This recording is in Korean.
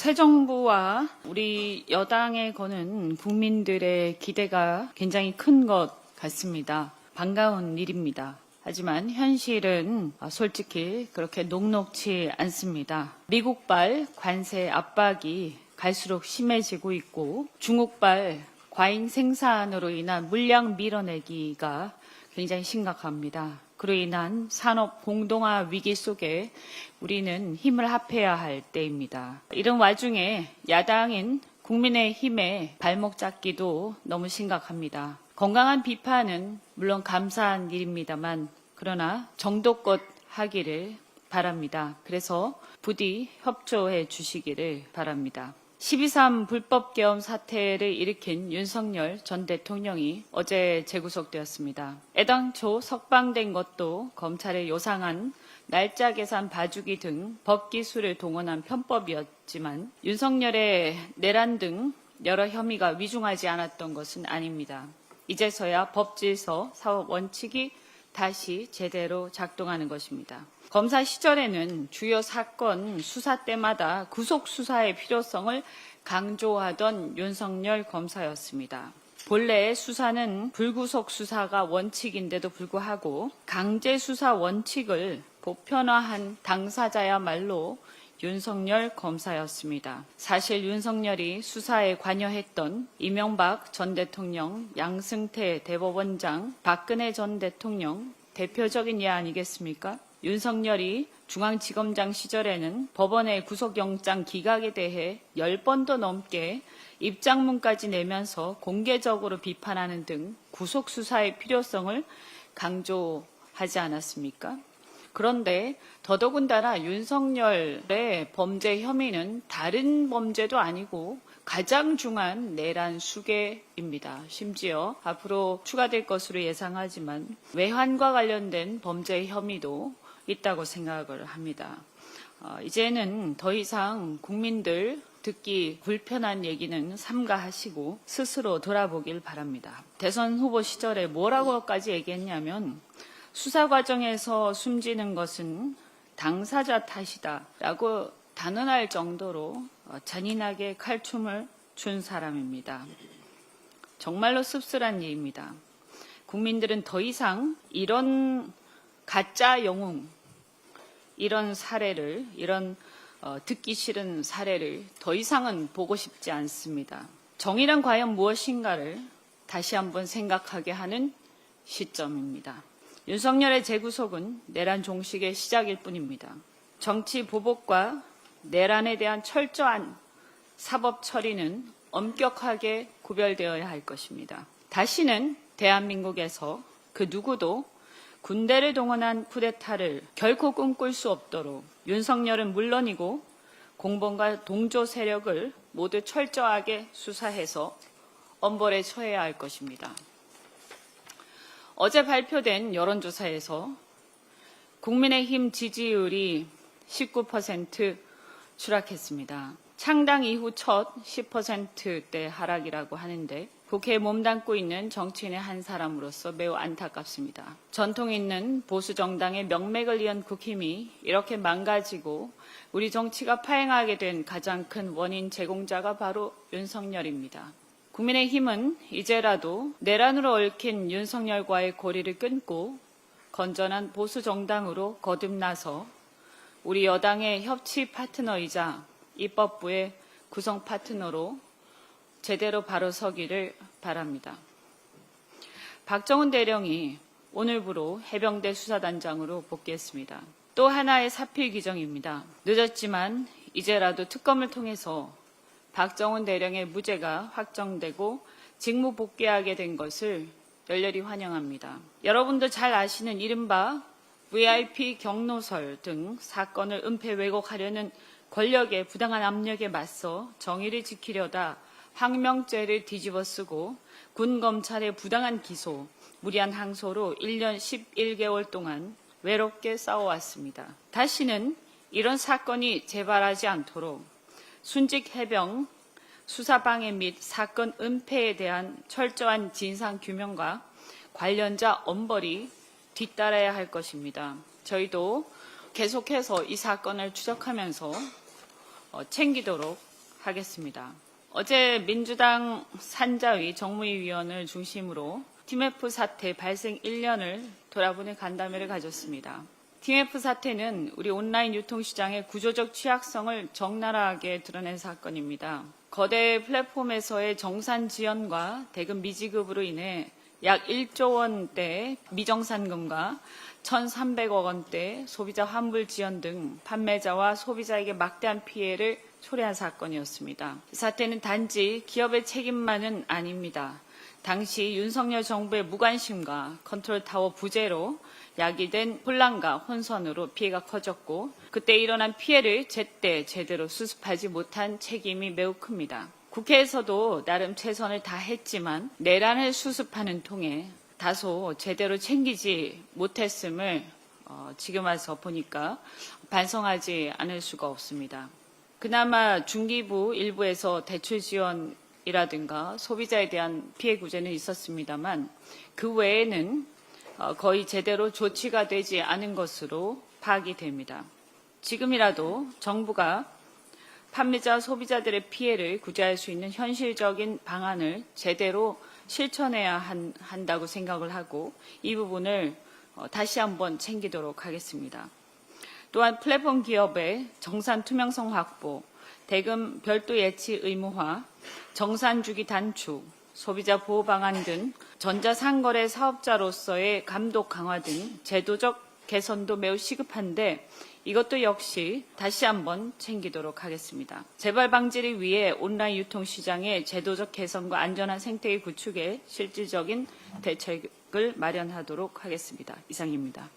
새 정부와 우리 여당에 거는 국민들의 기대가 굉장히 큰 것 같습니다. 반가운 일입니다. 하지만 현실은 솔직히 그렇게 녹록치 않습니다. 미국발 관세 압박이 갈수록 심해지고 있고 중국발 과잉 생산으로 인한 물량 밀어내기가 굉장히 심각합니다. 그로 인한 산업 공동화 위기 속에 우리는 힘을 합해야 할 때입니다. 이런 와중에 야당인 국민의힘의 발목 잡기도 너무 심각합니다. 건강한 비판은 물론 감사한 일입니다만 그러나 정도껏 하기를 바랍니다. 그래서 부디 협조해 주시기를 바랍니다. 12.3 불법 계엄 사태를 일으킨 윤석열 전 대통령이 어제 재구속되었습니다. 애당초 석방된 것도 검찰의 요상한 날짜 계산 봐주기 등 법기술을 동원한 편법이었지만 윤석열의 내란 등 여러 혐의가 위중하지 않았던 것은 아닙니다. 이제서야 법질서 사업 원칙이 다시 제대로 작동하는 것입니다. 검사 시절에는 주요 사건 수사 때마다 구속 수사의 필요성을 강조하던 윤석열 검사였습니다. 본래 수사는 불구속 수사가 원칙인데도 불구하고 강제 수사 원칙을 보편화한 당사자야말로 윤석열 검사였습니다. 사실 윤석열이 수사에 관여했던 이명박 전 대통령, 양승태 대법원장, 박근혜 전 대통령 대표적인 예 아니겠습니까? 윤석열이 중앙지검장 시절에는 법원의 구속영장 기각에 대해 10번도 넘게 입장문까지 내면서 공개적으로 비판하는 등 구속수사의 필요성을 강조하지 않았습니까? 그런데 더더군다나 윤석열의 범죄 혐의는 다른 범죄도 아니고 가장 중한 내란 수괴입니다. 심지어 앞으로 추가될 것으로 예상하지만 외환과 관련된 범죄 혐의도 있다고 생각을 합니다. 이제는 더 이상 국민들 듣기 불편한 얘기는 삼가하시고 스스로 돌아보길 바랍니다. 대선 후보 시절에 뭐라고까지 얘기했냐면 수사 과정에서 숨지는 것은 당사자 탓이다 라고 단언할 정도로 잔인하게 칼춤을 춘 사람입니다. 정말로 씁쓸한 일입니다. 국민들은 더 이상 이런 가짜 영웅, 이런 사례를, 이런 듣기 싫은 사례를 더 이상은 보고 싶지 않습니다. 정의란 과연 무엇인가를 다시 한번 생각하게 하는 시점입니다. 윤석열의 재구속은 내란 종식의 시작일 뿐입니다. 정치 보복과 내란에 대한 철저한 사법 처리는 엄격하게 구별되어야 할 것입니다. 다시는 대한민국에서 그 누구도 군대를 동원한 쿠데타를 결코 꿈꿀 수 없도록 윤석열은 물론이고 공범과 동조 세력을 모두 철저하게 수사해서 엄벌에 처해야 할 것입니다. 어제 발표된 여론조사에서 국민의힘 지지율이 19% 추락했습니다. 창당 이후 첫 10%대 하락이라고 하는데 국회에 몸담고 있는 정치인의 한 사람으로서 매우 안타깝습니다. 전통 있는 보수 정당의 명맥을 이은 국힘이 이렇게 망가지고 우리 정치가 파행하게 된 가장 큰 원인 제공자가 바로 윤석열입니다. 국민의힘은 이제라도 내란으로 얽힌 윤석열과의 고리를 끊고 건전한 보수 정당으로 거듭나서 우리 여당의 협치 파트너이자 입법부의 구성 파트너로 제대로 바로 서기를 바랍니다. 박정훈 대령이 오늘부로 해병대 수사단장으로 복귀했습니다. 또 하나의 사필 규정입니다. 늦었지만 이제라도 특검을 통해서 박정훈 대령의 무죄가 확정되고 직무 복귀하게 된 것을 열렬히 환영합니다. 여러분도 잘 아시는 이른바 VIP 경로설 등 사건을 은폐 왜곡하려는 권력의 부당한 압력에 맞서 정의를 지키려다 항명죄를 뒤집어쓰고 군 검찰의 부당한 기소, 무리한 항소로 1년 11개월 동안 외롭게 싸워왔습니다. 다시는 이런 사건이 재발하지 않도록 순직 해병 수사방해 및 사건 은폐에 대한 철저한 진상규명과 관련자 엄벌이 뒤따라야 할 것입니다. 저희도 계속해서 이 사건을 추적하면서 챙기도록 하겠습니다. 어제 민주당 산자위 정무위원을 중심으로 TMF 사태 발생 1년을 돌아보는 간담회를 가졌습니다. TMF 사태는 우리 온라인 유통시장의 구조적 취약성을 적나라하게 드러낸 사건입니다. 거대 플랫폼에서의 정산 지연과 대금 미지급으로 인해 약 1조 원대의 미정산금과 1,300억 원대 소비자 환불 지연 등 판매자와 소비자에게 막대한 피해를 초래한 사건이었습니다. 이 사태는 단지 기업의 책임만은 아닙니다. 당시 윤석열 정부의 무관심과 컨트롤타워 부재로 야기된 혼란과 혼선으로 피해가 커졌고 그때 일어난 피해를 제때 제대로 수습하지 못한 책임이 매우 큽니다. 국회에서도 나름 최선을 다했지만 내란을 수습하는 통에 다소 제대로 챙기지 못했음을 지금 와서 보니까 반성하지 않을 수가 없습니다. 그나마 중기부 일부에서 대출 지원이라든가 소비자에 대한 피해 구제는 있었습니다만 그 외에는 거의 제대로 조치가 되지 않은 것으로 파악이 됩니다. 지금이라도 정부가 판매자 소비자들의 피해를 구제할 수 있는 현실적인 방안을 제대로 실천해야 한다고 생각을 하고 이 부분을 다시 한번 챙기도록 하겠습니다. 또한 플랫폼 기업의 정산 투명성 확보, 대금 별도 예치 의무화, 정산 주기 단축, 소비자 보호 방안 등 전자상거래 사업자로서의 감독 강화 등 제도적 개선도 매우 시급한데 이것도 역시 다시 한번 챙기도록 하겠습니다. 재발 방지를 위해 온라인 유통시장의 제도적 개선과 안전한 생태계 구축에 실질적인 대책을 마련하도록 하겠습니다. 이상입니다.